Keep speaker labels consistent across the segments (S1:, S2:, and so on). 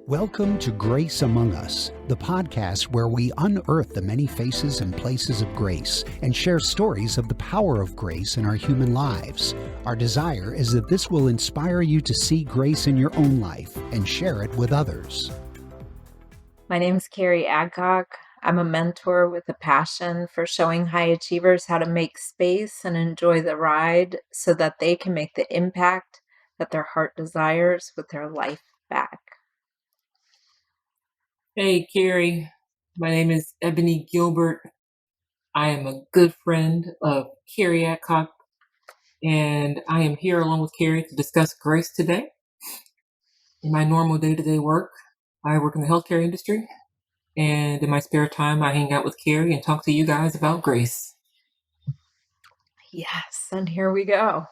S1: Welcome to Grace Among Us, the podcast where we unearth the many faces and places of grace and share stories of the power of grace in our human lives. Our desire is that this will inspire you to see grace in your own life and share it with others.
S2: My name is Carrie Adcock. I'm a mentor with a passion for showing high achievers how to make space and enjoy the ride so that they can make the impact that their heart desires with their life back.
S3: Hey, Carrie. My name is Ebony Gilbert. I am a good friend of Carrie Adcock, and I am here along with Carrie to discuss grace today. In my normal day-to-day work, I work in the healthcare industry, and in my spare time, I hang out with Carrie and talk to you guys about grace.
S2: Yes, and here we go.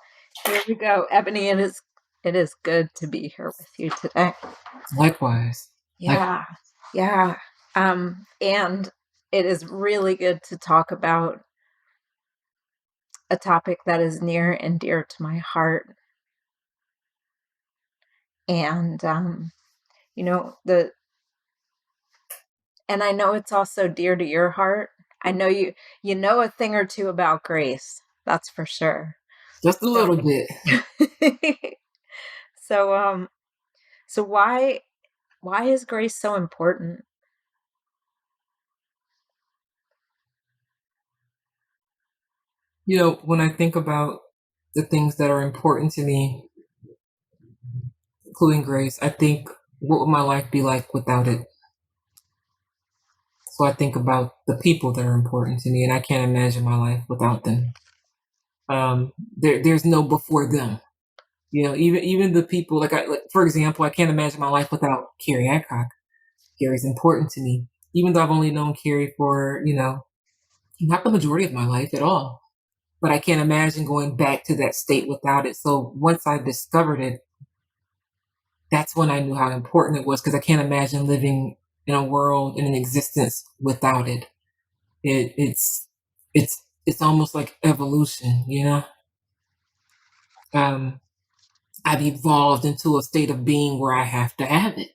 S2: Here we go. Ebony, it is good to be here with you today.
S3: Likewise.
S2: Yeah. And it is really good to talk about a topic that is near and dear to my heart. And and I know it's also dear to your heart. I know you know a thing or two about grace. That's for sure.
S3: Just a little bit.
S2: So why is grace so important?
S3: When I think about the things that are important to me, including grace, I think, what would my life be like without it? So I think about the people that are important to me, and I can't imagine my life without them. There's no before them. Even the people, like for example, I can't imagine my life without Carrie Adcock. Carrie's important to me, even though I've only known Carrie for not the majority of my life at all. But I can't imagine going back to that state without it. So once I discovered it, that's when I knew how important it was, because I can't imagine living in a world, in an existence without it. It's almost like evolution, I've evolved into a state of being where I have to have it.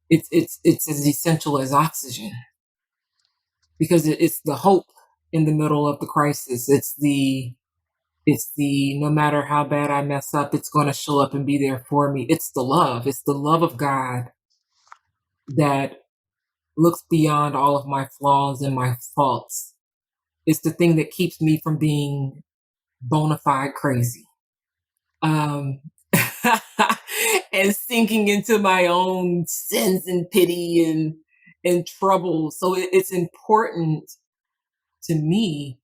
S3: It's as essential as oxygen, because it's the hope in the middle of the crisis. It's the no matter how bad I mess up, it's going to show up and be there for me. It's the love. It's the love of God that looks beyond all of my flaws and my faults. It's the thing that keeps me from being bona fide crazy. And sinking into my own sins and pity and trouble. So it's important to me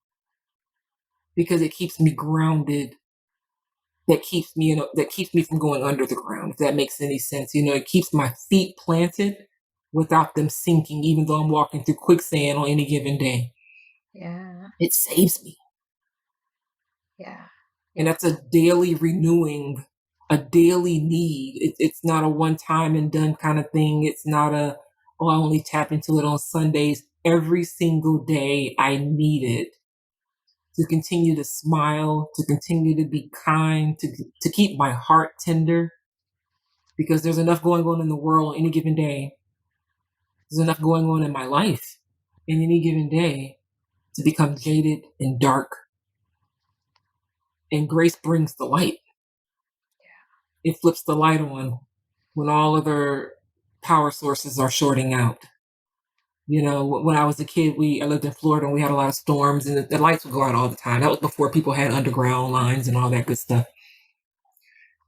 S3: because it keeps me grounded. That keeps me from going under the ground, if that makes any sense. It keeps my feet planted without them sinking, even though I'm walking through quicksand on any given day.
S2: Yeah.
S3: It saves me.
S2: Yeah.
S3: And that's a daily renewing, a daily need. It's not a one time and done kind of thing. It's not I only tap into it on Sundays. Every single day I need it to continue to smile, to continue to be kind, to keep my heart tender, because there's enough going on in the world any given day. There's enough going on in my life in any given day to become jaded and dark. And grace brings the light. Yeah. It flips the light on when all other power sources are shorting out. When I was a kid, I lived in Florida and we had a lot of storms, and the lights would go out all the time. That was before people had underground lines and all that good stuff.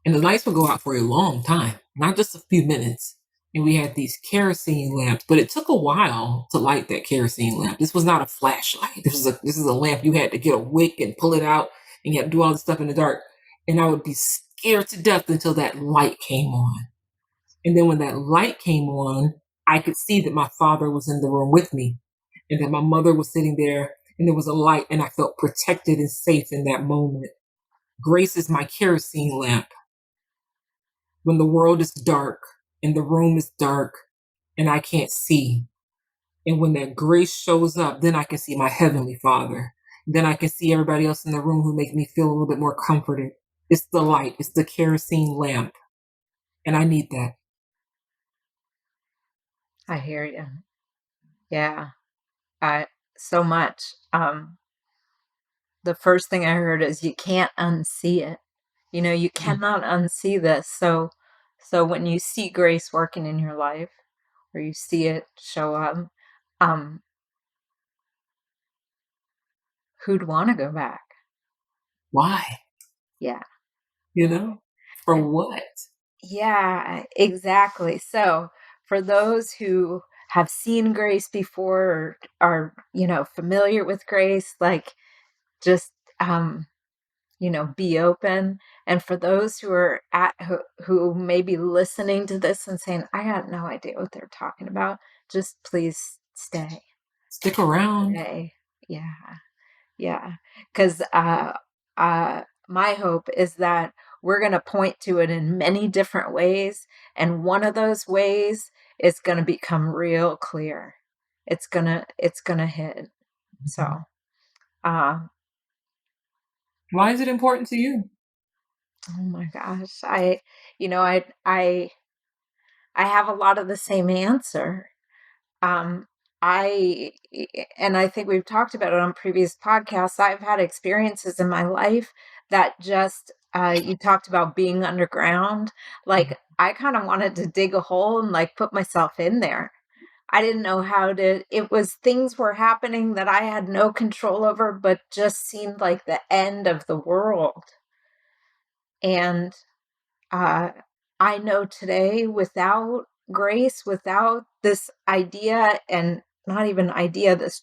S3: And the lights would go out for a long time, not just a few minutes. And we had these kerosene lamps, but it took a while to light that kerosene lamp. This was not a flashlight. This is a lamp. You had to get a wick and pull it out, and you had to do all this stuff in the dark. And I would be scared to death until that light came on. And then when that light came on, I could see that my father was in the room with me, and that my mother was sitting there, and there was a light, and I felt protected and safe in that moment. Grace is my kerosene lamp. When the world is dark and the room is dark and I can't see, and when that grace shows up, then I can see my Heavenly Father. Then I can see everybody else in the room who make me feel a little bit more comforted. It's the light. It's the kerosene lamp. And I need that.
S2: I hear you. Yeah. I so much. The first thing I heard is you can't unsee it. You know, you
S3: Mm.
S2: cannot unsee this. So when you see grace working in your life or you see it show up, um, who'd want to go back?
S3: Why?
S2: Yeah.
S3: You know? For
S2: And
S3: what?
S2: yeah, exactly. So for those who have seen grace before or are, familiar with grace, like just be open. And for those who are who may be listening to this and saying, I got no idea what they're talking about, just please stay.
S3: Stick around.
S2: Stay. Yeah. Yeah. Because my hope is that we're going to point to it in many different ways. And one of those ways is going to become real clear. It's gonna hit. So, uh,
S3: Why is it important to you?
S2: oh my gosh, you know, I have a lot of the same answer. Um, I and I think we've talked about it on previous podcasts. I've had experiences in my life that just you talked about being underground. Like I kind of wanted to dig a hole and like put myself in there. I didn't know how to. It was things were happening that I had no control over, but just seemed like the end of the world. And uh, I know today without grace, without this idea, and not even idea, this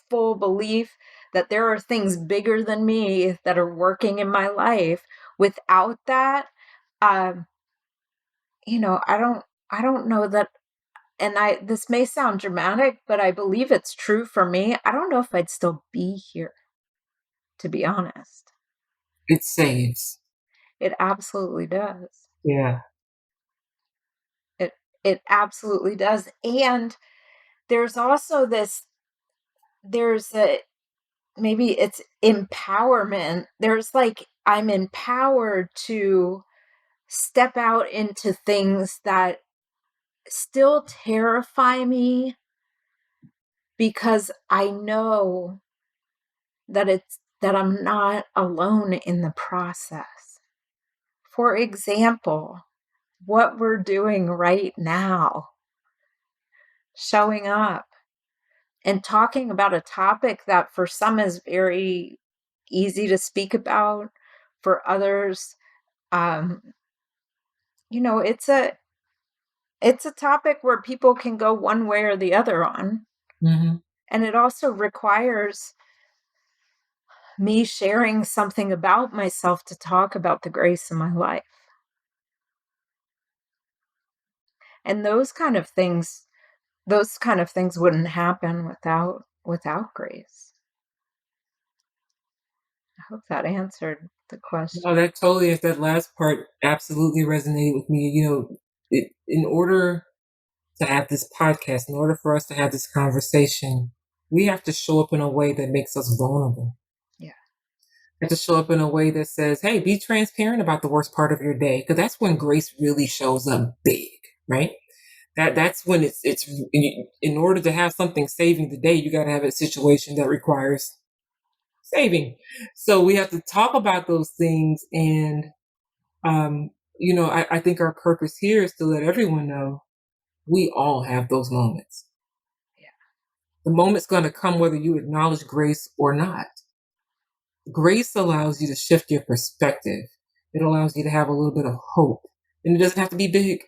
S2: full belief that there are things bigger than me that are working in my life. Without that, um, I don't know that. And this may sound dramatic, but I believe it's true for me. I don't know if I'd still be here, to be honest.
S3: It saves.
S2: It absolutely does.
S3: Yeah.
S2: It it absolutely does. And there's also there's a maybe it's empowerment. There's like I'm empowered to step out into things that still terrify me because I know that I'm not alone in the process. For example, what we're doing right now, showing up and talking about a topic that for some is very easy to speak about, for others, um, it's a topic where people can go one way or the other on.
S3: Mm-hmm.
S2: And it also requires me sharing something about myself to talk about the grace in my life. And those kind of things wouldn't happen without grace. I hope that answered the
S3: No,
S2: question.
S3: that totally is. That last part absolutely resonated with me. In order to have this podcast, in order for us to have this conversation, we have to show up in a way that makes us vulnerable.
S2: Yeah.
S3: We have to show up in a way that says, hey, be transparent about the worst part of your day. Because that's when grace really shows up big, right? That's when it's in order to have something saving the day, you got to have a situation that requires saving. So we have to talk about those things. And I think our purpose here is to let everyone know we all have those moments.
S2: Yeah.
S3: The moment's going to come whether you acknowledge grace or not. Grace allows you to shift your perspective. It allows you to have a little bit of hope. And it doesn't have to be big.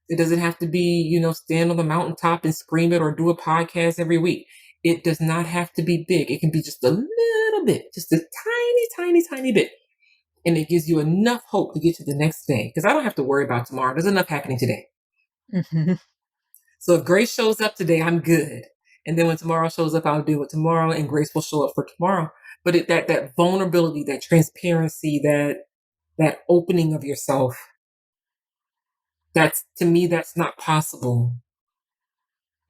S3: It doesn't have to be, stand on the mountaintop and scream it or do a podcast every week. It does not have to be big. It can be just a little bit, just a tiny, tiny, tiny bit. And it gives you enough hope to get to the next day. Because I don't have to worry about tomorrow. There's enough happening today.
S2: Mm-hmm.
S3: So if grace shows up today, I'm good. And then when tomorrow shows up, I'll deal with tomorrow, and grace will show up for tomorrow. But that vulnerability, that transparency, that opening of yourself, to me, that's not possible.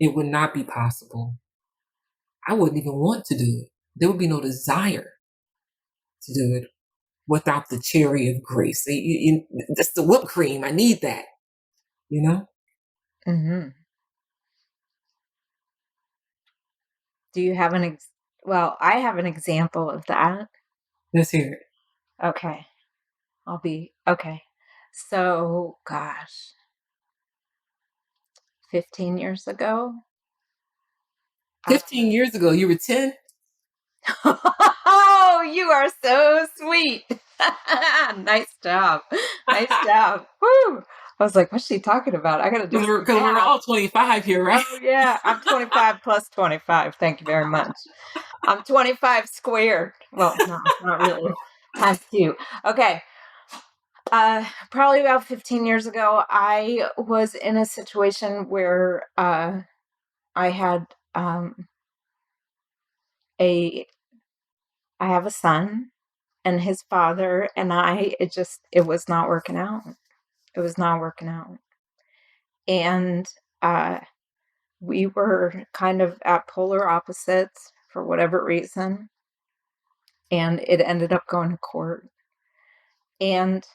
S3: It would not be possible. I wouldn't even want to do it. There would be no desire to do it without the cherry of grace. That's the whipped cream. I need that, you know?
S2: Mm-hmm. Do you have well, I have an example of that.
S3: Let's hear it.
S2: Okay. Okay. So, gosh, 15 years ago.
S3: 15 years ago, you were 10?
S2: Oh, you are so sweet. Nice job. Nice job. Woo. I was like, what's she talking about? I got to do some
S3: Because we're
S2: math.
S3: all 25 here, right?
S2: Oh, yeah. I'm 25 plus 25. Thank you very much. I'm 25 squared. Well, no, not really. Times two. Okay. Probably about 15 years ago, I was in a situation where I had a I have a son, and his father and it was not working out. It was not working out. And uh we were kind of at polar opposites for whatever reason, and it ended up going to court. And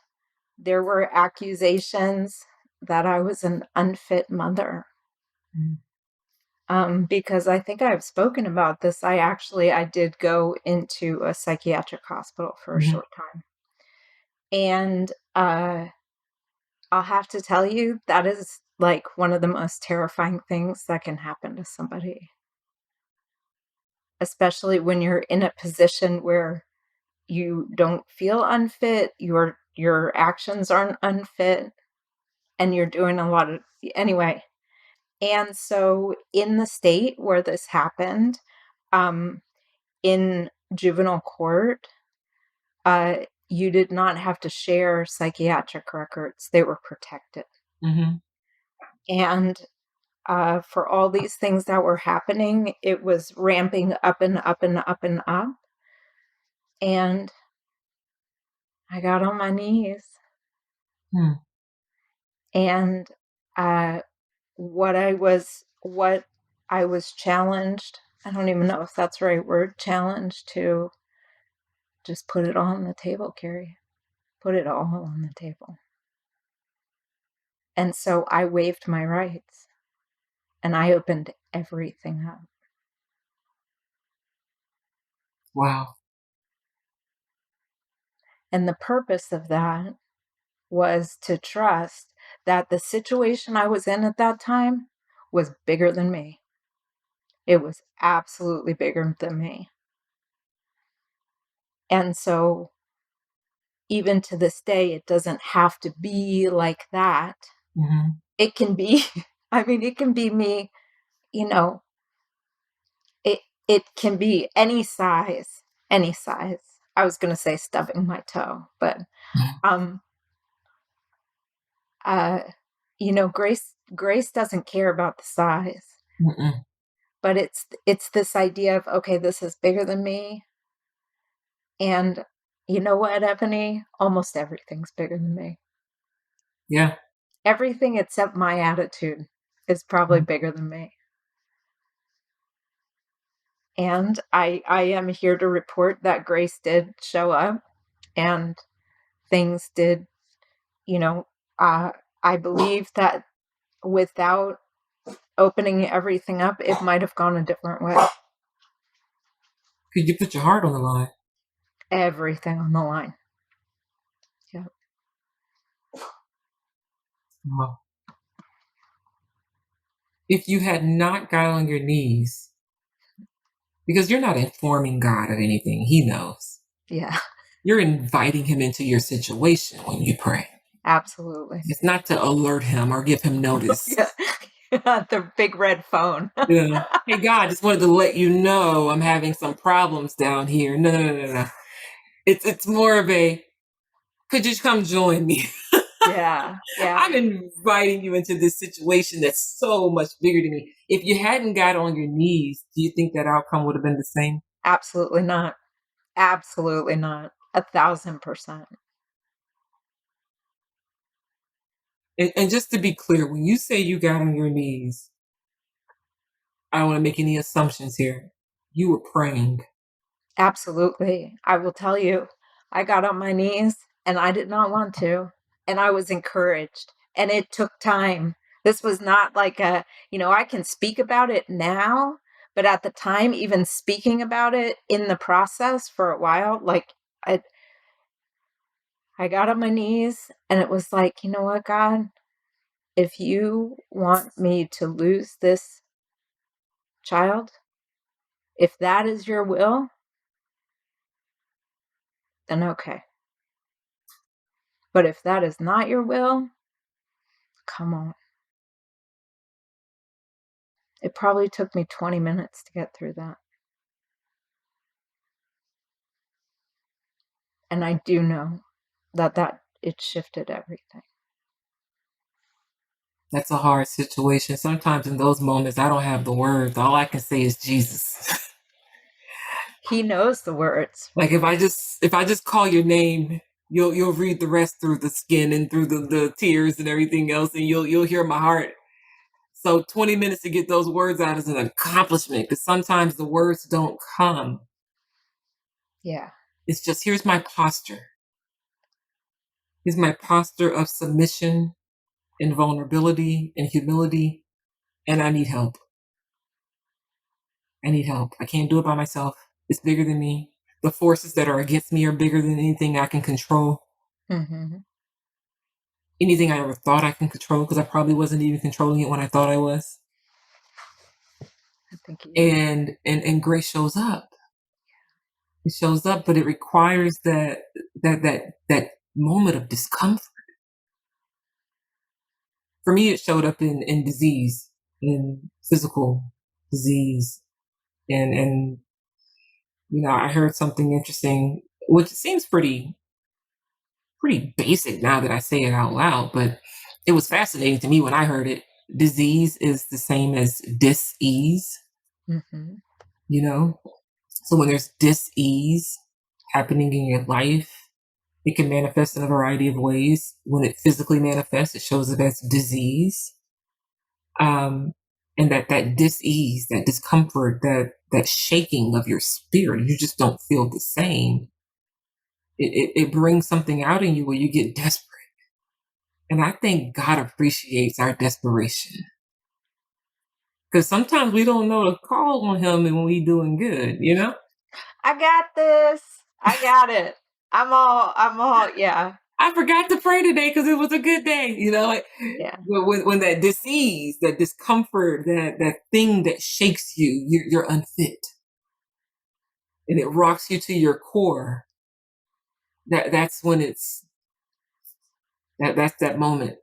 S2: there were accusations that I was an unfit mother.
S3: Mm.
S2: Because I think I've spoken about this. I did go into a psychiatric hospital for a
S3: Mhm.
S2: short time. And I'll have to tell you, that is like one of the most terrifying things that can happen to somebody, especially when you're in a position where you don't feel unfit, your actions aren't unfit, and you're doing a lot of anyway. And so in the state where this happened, um, in juvenile court, you did not have to share psychiatric records. They were protected.
S3: Mhm.
S2: And for all these things that were happening, it was ramping up and up and up and up. And I got on my knees.
S3: Hmm.
S2: And uh, what I was challenged, I don't even know if that's the right word, challenged to just put it all on the table, Carrie. Put it all on the table. And so I waived my rights and I opened everything up.
S3: Wow.
S2: And the purpose of that was to trust that the situation I was in at that time was bigger than me. It was absolutely bigger than me. And so even to this day, it doesn't have to be like that.
S3: Mhm.
S2: It can be, I mean, it can be me, you know, it it can be any size, any size. I was gonna say stubbing my toe, but um uh grace doesn't care about the size,
S3: Mm-mm.
S2: but it's this idea of, okay, this is bigger than me. And you know what, Ebony? Almost everything's bigger than me.
S3: Yeah.
S2: Everything except my attitude is probably
S3: Mm.
S2: bigger than me. And I am here to report that grace did show up and things did, you know, I believe that without opening everything up, it might have gone a different way.
S3: Could you put your heart on the line?
S2: Everything on the line. Yeah.
S3: Wow. If you had not got on your knees, because you're not informing God of anything, He knows.
S2: Yeah.
S3: You're inviting Him into your situation when you pray.
S2: Absolutely.
S3: It's not to alert Him or give Him notice.
S2: Yeah. The big red phone.
S3: Yeah. Hey, God, just wanted to let you know I'm having some problems down here. No. It's more of a, could you come join me?
S2: Yeah. Yeah.
S3: I'm inviting you into this situation that's so much bigger than me. If you hadn't got on your knees, do you think that outcome would have been the same?
S2: Absolutely not. Absolutely not. 1,000%.
S3: And just to be clear, when you say you got on your knees, I don't want to make any assumptions here. You were praying.
S2: Absolutely. I will tell you, I got on my knees and I did not want to. And I was encouraged. And it took time. This was not like I can speak about it now, But at the time, even speaking about it in the process for a while, like, I got on my knees and it was like, "You know what, God? If you want me to lose this child, if that is your will, then okay. But if that is not your will, come on." It probably took me 20 minutes to get through that. And I do know that it shifted everything.
S3: That's a hard situation. Sometimes in those moments, I don't have the words. All I can say is Jesus.
S2: He knows the words.
S3: Like if I just call your name, you'll read the rest through the skin and through the tears and everything else, and you'll hear my heart. So 20 minutes to get those words out is an accomplishment because sometimes the words don't come.
S2: Yeah.
S3: It's just here's my posture. Here's my posture of submission and vulnerability and humility, and I need help. I need help. I can't do it by myself. It's bigger than me. The forces that are against me are bigger than anything I can control.
S2: Mhm.
S3: Anything I ever thought I can control, because I probably wasn't even controlling it when I thought I was.
S2: I think you
S3: And grace shows up. It shows up, but it requires that moment of discomfort. For me, it showed up in disease, in physical disease, and I heard something interesting, which seems pretty basic now that I say it out loud, but it was fascinating to me when I heard it. Disease is the same as dis-ease,
S2: Mhm.
S3: you know? So when there's dis-ease happening in your life, it can manifest in a variety of ways. When it physically manifests, it shows up as disease. Um, and that dis-ease, that discomfort, that shaking of your spirit, you just don't feel the same. It brings something out in you where you get desperate. And I think God appreciates our desperation. Because sometimes we don't know to call on him and when we doing good, you know?
S2: I got this. I got it. Yeah.
S3: I forgot to pray today because it was a good day,
S2: Yeah.
S3: When that disease, that discomfort, that thing that shakes you, you're unfit. And it rocks you to your core. That's when that's that moment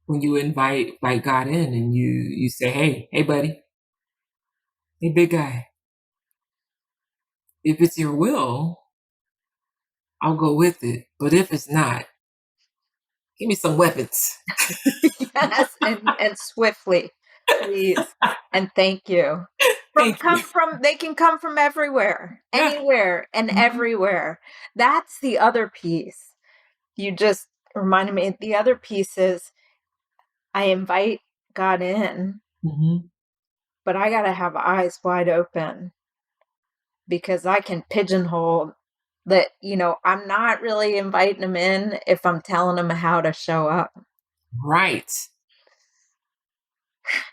S3: when you invite God in and you say, hey buddy, hey big guy, if it's your will, I'll go with it. But if it's not, give me some weapons.
S2: Yes, and swiftly, please, and thank you.
S3: Thank you.
S2: They can come from everywhere,
S3: Yeah.
S2: anywhere, and
S3: Mhm.
S2: everywhere. That's the other piece. You just reminded me. The other piece is I invite God in,
S3: Mhm.
S2: but I gotta have eyes wide open because I can pigeonhole that. I'm not really inviting him in if I'm telling him how to show up,
S3: Right.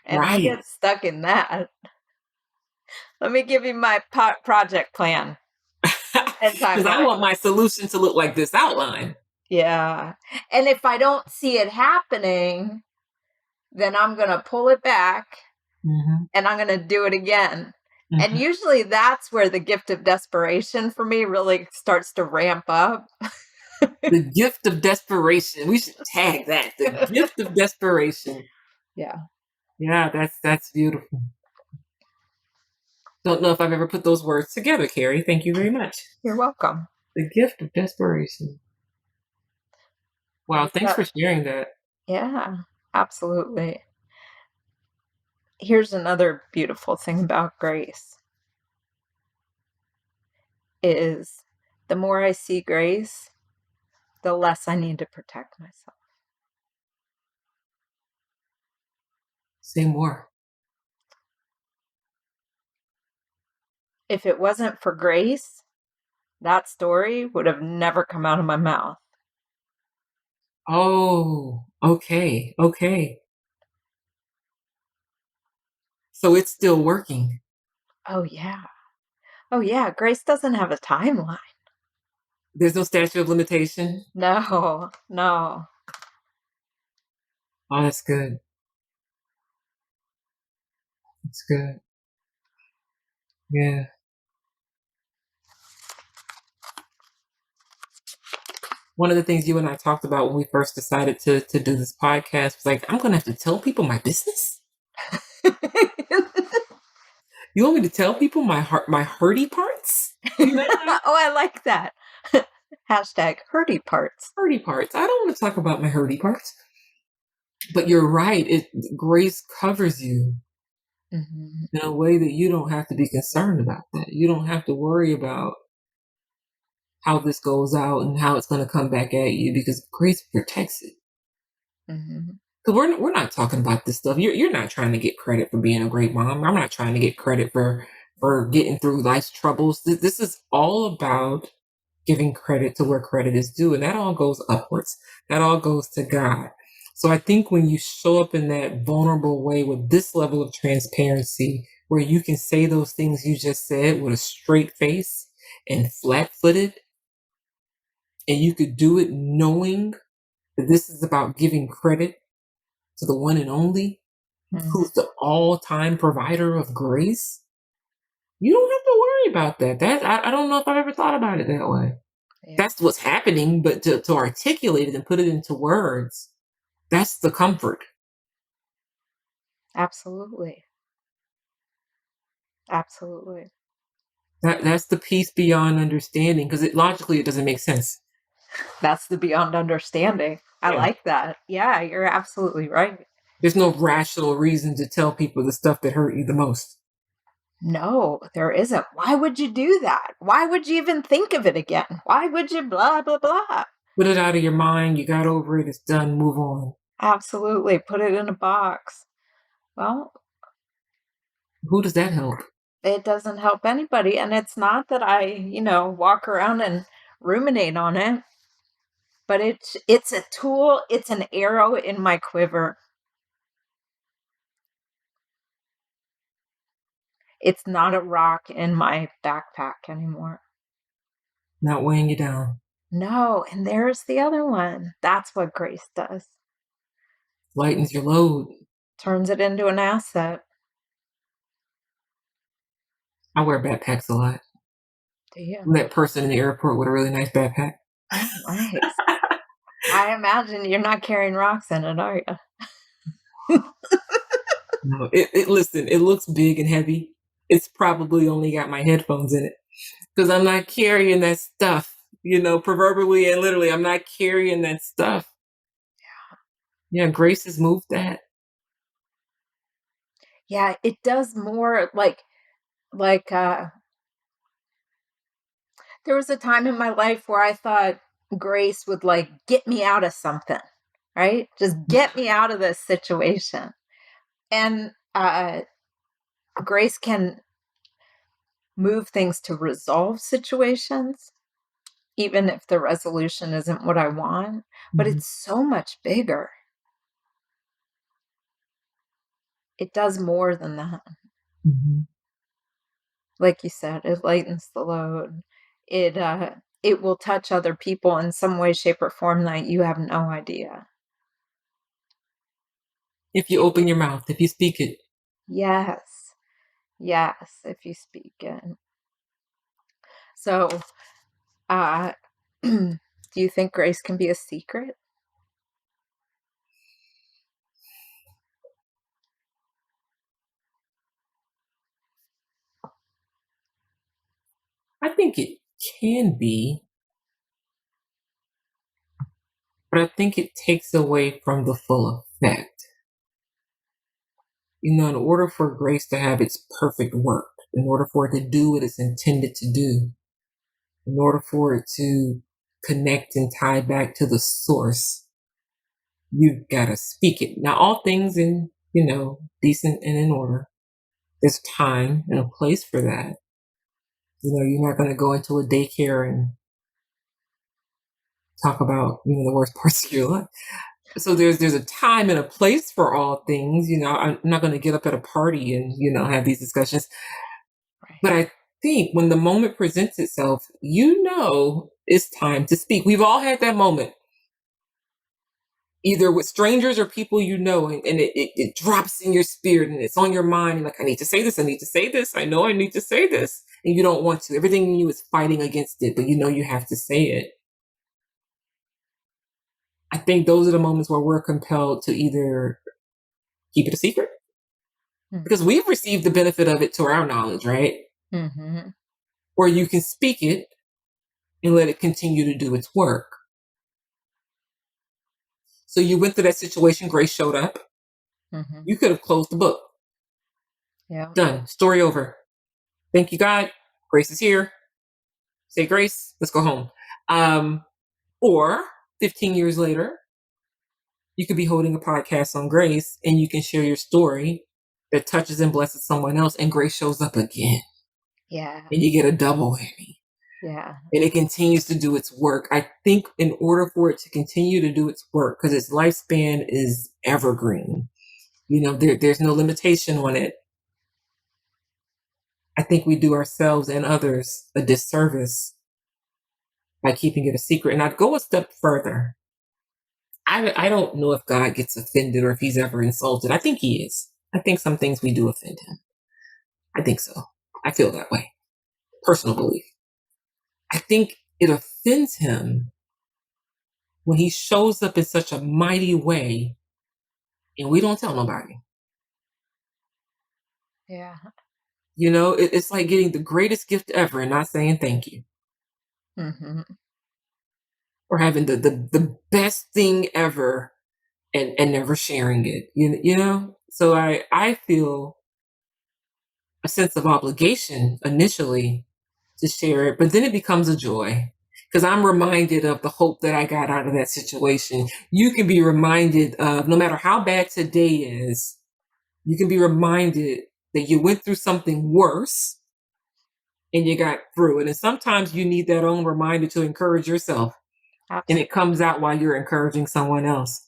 S2: and I
S3: Right.
S2: get stuck in that. Let me give you my project plan. 10
S3: Because
S2: times
S3: I
S2: over.
S3: want my solution to look like this outline.
S2: Yeah. And if I don't see it happening, then I'm going to pull it back
S3: Mhm.
S2: and I'm going to do it again. And
S3: Mhm.
S2: usually that's where the gift of desperation for me really starts to ramp up.
S3: The gift of desperation. We should tag that. The gift of desperation.
S2: Yeah.
S3: Yeah, that's beautiful. Don't know if I've ever put those words together, Carrie. Thank you very much.
S2: You're welcome.
S3: The gift of desperation. Wow, thanks for sharing that.
S2: Yeah, absolutely. Here's another beautiful thing about grace is the more I see grace, the less I need to protect myself.
S3: Say more.
S2: If it wasn't for grace, that story would have never come out of my mouth.
S3: Oh, okay. Okay. So it's still working.
S2: Oh, yeah. Oh, yeah, grace doesn't have a timeline.
S3: There's no statute of limitation?
S2: No, no.
S3: Oh, that's good. That's good. Yeah. One of the things you and I talked about when we first decided to do this podcast was like, I'm gonna have to tell people my business? You want me to tell people my hurty parts? You know that?
S2: Oh, I like that. Hashtag hurdy parts.
S3: Hurty parts. I don't want to talk about my hurty parts. But you're right. Grace covers you
S2: Mhm,
S3: in a way that you don't have to be concerned about that. You don't have to worry about how this goes out and how it's going to come back at you because grace protects it.
S2: mhm,
S3: Because we're not talking about this stuff. You're not trying to get credit for being a great mom. I'm not trying to get credit for getting through life's troubles. This is all about giving credit to where credit is due, and that all goes upwards. That all goes to God. So I think when you show up in that vulnerable way with this level of transparency, where you can say those things you just said with a straight face and flat-footed, and you could do it knowing that this is about giving credit to the one and only,
S2: mhm.
S3: who's the all-time provider of grace, you don't have to worry about that. I don't know if I've ever thought about it that way.
S2: Yeah,
S3: That's what's happening, but to articulate it and put it into words, that's the comfort.
S2: absolutely. Absolutely.
S3: That's the peace beyond understanding because logically it doesn't make sense.
S2: That's the beyond understanding. I
S3: Yeah.
S2: like that. Yeah, you're absolutely right.
S3: There's no rational reason to tell people the stuff that hurt you the most.
S2: No, there isn't. Why would you do that? Why would you even think of it again? Why would you blah, blah, blah?
S3: Put it out of your mind. You got over it. It's done. Move on.
S2: Absolutely. Put it in a box. Well,
S3: Who does that help?
S2: it doesn't help anybody. And it's not that I, walk around and ruminate on it, but it's a tool, it's an arrow in my quiver. It's not a rock in my backpack anymore.
S3: Not weighing you down.
S2: No, and there's the other one. That's what grace does.
S3: Lightens your load.
S2: Turns it into an asset.
S3: I wear backpacks a lot.
S2: Do you?
S3: I'm that person in the airport with a really nice backpack.
S2: Oh, nice. I imagine you're not carrying rocks in it, are you?
S3: No, listen, it looks big and heavy. It's probably only got my headphones in it because I'm not carrying that stuff, proverbially and literally, I'm not carrying that stuff. Yeah, grace has moved that.
S2: Yeah, it does more like there was a time in my life where I thought grace would like get me out of something, right? Just get me out of this situation. And grace can move things to resolve situations, even if the resolution isn't what I want, but
S3: Mhm,
S2: it's so much bigger. It does more than that.
S3: mhm.
S2: Like you said, it lightens the load. It will touch other people in some way, shape, or form that you have no idea.
S3: If you open your mouth, if you speak it,
S2: Yes. Yes, if you speak it. So, uh, do you think grace can be a secret?
S3: I think it can be, but I think it takes away from the full effect. In order for grace to have its perfect work, in order for it to do what it's intended to do, in order for it to connect and tie back to the source, you've got to speak it. Now, all things in, decent and in order. There's time and a place for that. You're not going to go into a daycare and talk about, the worst parts of your life. So there's a time and a place for all things. I'm not going to get up at a party and, have these discussions. But I think when the moment presents itself, it's time to speak. We've all had that moment, either with strangers or people and it drops in your spirit and it's on your mind. And like, I need to say this. I need to say this. I know I need to say this. And you don't want to. Everything in you is fighting against it, but you have to say it. I think those are the moments where we're compelled to either keep it a secret, because we've received the benefit of it to our knowledge, right?
S2: Mm-hmm.
S3: Or you can speak it and let it continue to do its work. So you went through that situation, Grace showed up.
S2: Mm-hmm.
S3: You could have closed the book.
S2: Yeah.
S3: Done. Story over. Thank you, God. Grace is here. Say grace. Let's go home. Or 15 years later, you could be holding a podcast on grace and you can share your story that touches and blesses someone else, and grace shows up again.
S2: Yeah.
S3: And you get a double whammy.
S2: Yeah.
S3: And it continues to do its work. I think in order for it to continue to do its work, because its lifespan is evergreen, there's no limitation on it. I think we do ourselves and others a disservice by keeping it a secret. And I'd go a step further. I don't know if God gets offended or if he's ever insulted. I think he is. I think some things we do offend him. I think so. I feel that way. Personal belief. I think it offends him when he shows up in such a mighty way and we don't tell nobody.
S2: Yeah.
S3: It's like getting the greatest gift ever and not saying thank you.
S2: Mm-hmm.
S3: Or having the best thing ever and never sharing it. So I feel a sense of obligation initially to share it, but then it becomes a joy because I'm reminded of the hope that I got out of that situation. You can be reminded of, no matter how bad today is, you can be reminded that you went through something worse and you got through it. And sometimes you need that own reminder to encourage yourself.
S2: Absolutely.
S3: And it comes out while you're encouraging someone else.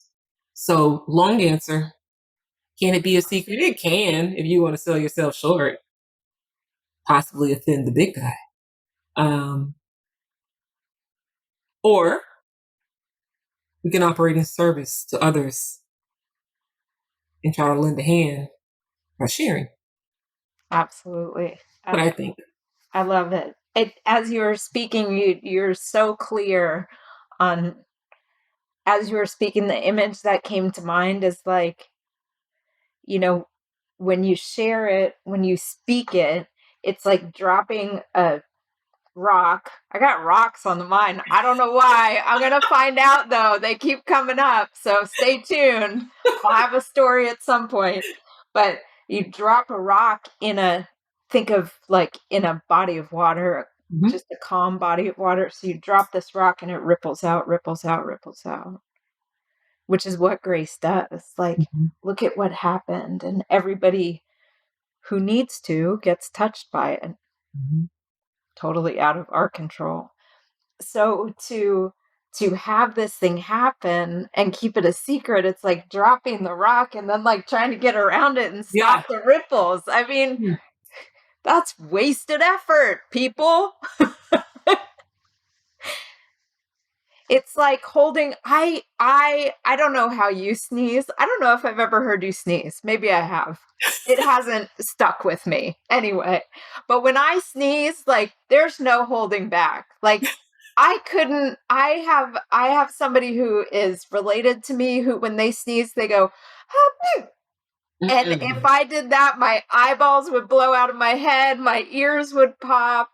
S3: So, long answer. Can it be a secret? It can, if you want to sell yourself short, possibly offend the big guy. Or we can operate in service to others and try to lend a hand by sharing.
S2: Absolutely.
S3: What I think.
S2: I love it. As you were speaking, you're so clear on, as you were speaking, the image that came to mind is like, when you share it, when you speak it, it's like dropping a rock. I got rocks on the mind. I don't know why. I'm going to find out though. They keep coming up. So stay tuned. I'll have a story at some point. But you drop a rock think of like in a body of water, just a calm body of water. So you drop this rock and it ripples out, ripples out, ripples out, which is what grace does. Like, look at what happened. And everybody who needs to gets touched by it. Totally out of our control. So to have this thing happen and keep it a secret, it's like dropping the rock and then like trying to get around it and stop the ripples. I mean, that's wasted effort, people. It's like holding, I don't know how you sneeze. I don't know if I've ever heard you sneeze. Maybe I have. It hasn't stuck with me anyway. But when I sneeze, like there's no holding back. Like I have somebody who is related to me who when they sneeze, they go, ah, and if I did that, my eyeballs would blow out of my head, my ears would pop,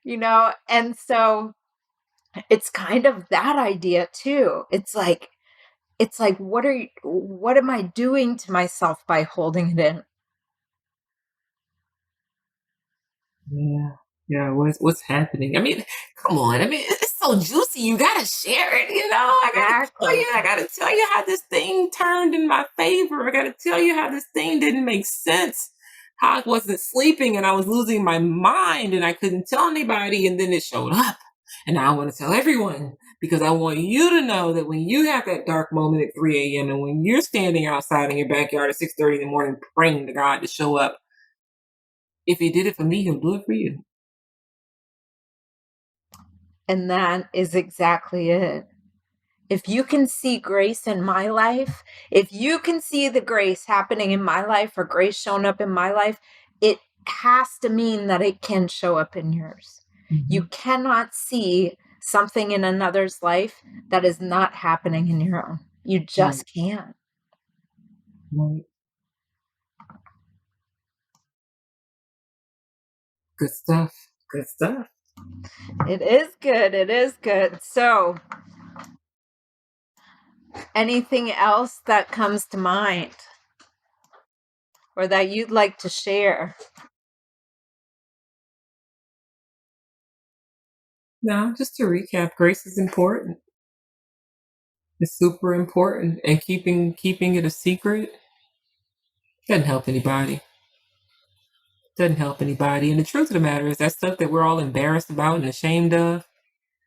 S2: and so it's kind of that idea too. It's like, what am I doing to myself by holding it in?
S3: Yeah. What's happening? I mean, come on. I mean, it's so juicy. You gotta share it. I gotta tell you how this thing turned in my favor. I gotta tell you how this thing didn't make sense. How I wasn't sleeping and I was losing my mind and I couldn't tell anybody, and then it showed up. And now I want to tell everyone because I want you to know that when you have that dark moment at 3 a.m. and when you're standing outside in your backyard at 6:30 in the morning praying to God to show up, If he did it for me, he'll do it for you.
S2: And that is exactly it. If you can see grace in my life, if you can see the grace happening in my life or grace showing up in my life, it has to mean that it can show up in yours. You cannot see something in another's life that is not happening in your own. You just can't.
S3: Right. Good stuff. Good stuff.
S2: It is good. It is good. So, anything else that comes to mind or that you'd like to share?
S3: No, just to recap, grace is important. It's super important, and keeping it a secret doesn't help anybody. Doesn't help anybody. And the truth of the matter is that stuff that we're all embarrassed about and ashamed of,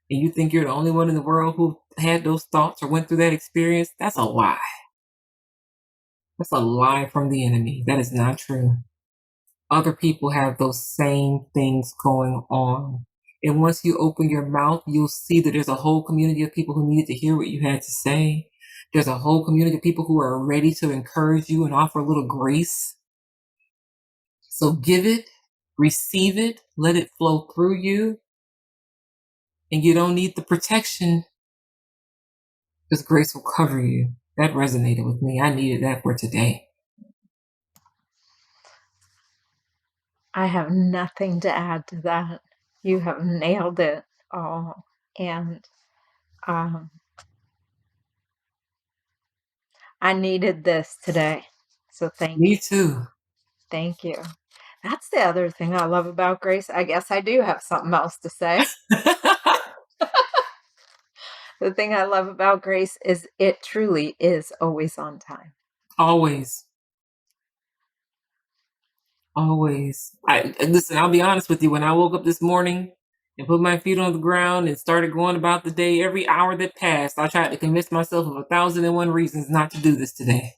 S3: and you think you're the only one in the world who had those thoughts or went through that experience, that's a lie. That's a lie from the enemy. That is not true. Other people have those same things going on. And once you open your mouth, you'll see that there's a whole community of people who needed to hear what you had to say. There's a whole community of people who are ready to encourage you and offer a little grace. So give it, receive it, let it flow through you. And you don't need the protection because grace will cover you. That resonated with me. I needed that for today.
S2: I have nothing to add to that. You have nailed it all. And I needed this today. So thank you.
S3: Me too.
S2: Thank you. That's the other thing I love about grace. I guess I do have something else to say. The thing I love about grace is it truly is always on time.
S3: Always. Always. Listen, I'll be honest with you. When I woke up this morning and put my feet on the ground and started going about the day, every hour that passed, I tried to convince myself of 1,001 reasons not to do this today.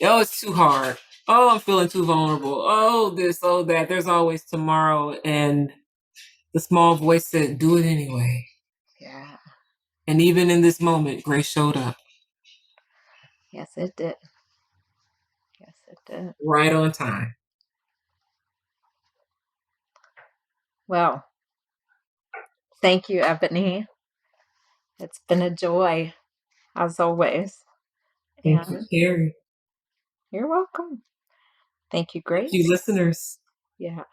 S3: Oh, it's too hard. Oh, I'm feeling too vulnerable. Oh, this, oh, that. There's always tomorrow. And the small voice said, do it anyway.
S2: Yeah.
S3: And even in this moment, grace showed up.
S2: Yes, it did. Yes, it did.
S3: Right on time.
S2: Well, thank you, Ebony. It's been a joy, as always.
S3: Thank you, Carrie.
S2: You're welcome. Thank you, Grace.
S3: Thank you, listeners.
S2: Yeah.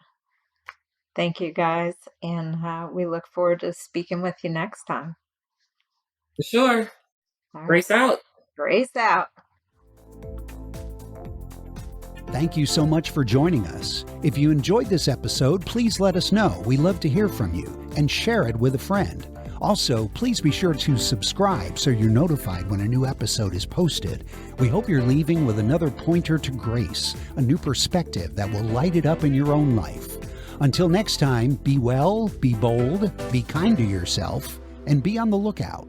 S2: Thank you, guys. And we look forward to speaking with you next time.
S3: For sure.
S2: All
S3: Grace
S2: right.
S3: out.
S2: Grace out.
S1: Thank you so much for joining us. If you enjoyed this episode, please let us know. We love to hear from you, and share it with a friend. Also, please be sure to subscribe so you're notified when a new episode is posted. We hope you're leaving with another pointer to grace, a new perspective that will light it up in your own life. Until next time, be well, be bold, be kind to yourself, and be on the lookout.